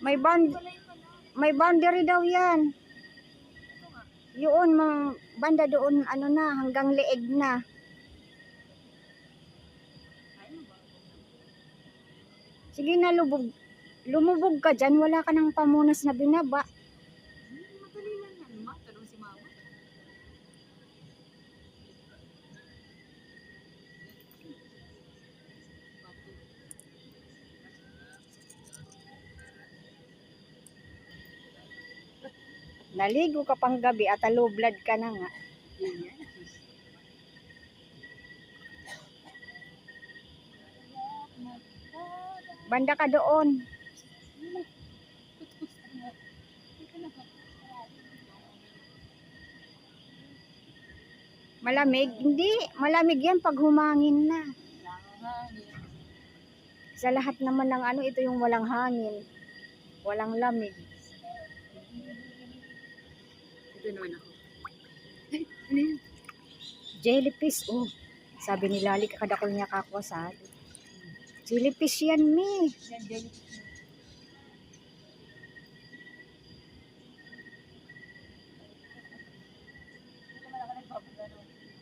May bound may boundary daw yan. Yun, banda doon, ano na, hanggang leeg na. Sige na, lumubog ka dyan, wala ka ng pamunas na binaba. Madali lang yan, ma. Tanong si mama. Naligo ka pang gabi at low blood ka na nga. Banda ka doon. Malamig? Hindi. Malamig yan pag humangin na. Sa lahat naman ng ano, ito yung walang hangin. Walang lamig. Ito naman ako. Jellyfish, oh. Sabi ni Lali, kakadakol niya kakuha sa atin. Jellyfish yan, mi.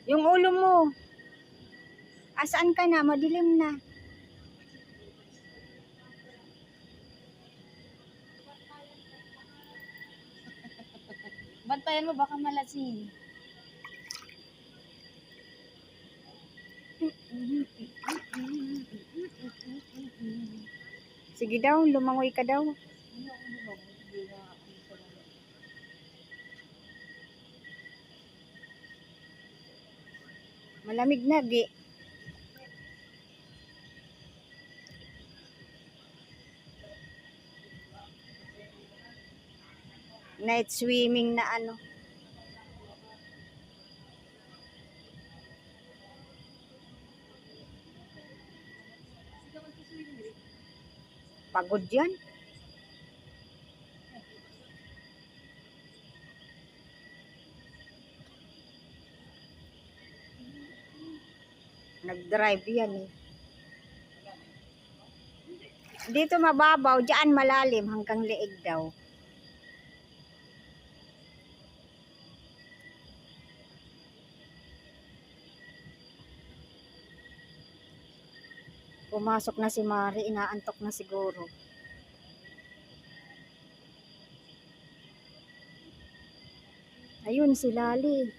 Yung ulo mo. Asaan ka na? Madilim na. Bantayan mo, baka malasin. Sige daw, lumangoy ka daw. Malamig na, gi. Night swimming na ano. Pagod yan. Nag-drive yan eh. Dito mababaw, diyan malalim hanggang leeg daw. Pumasok na si Mari, inaantok na siguro. Ayun si Lali.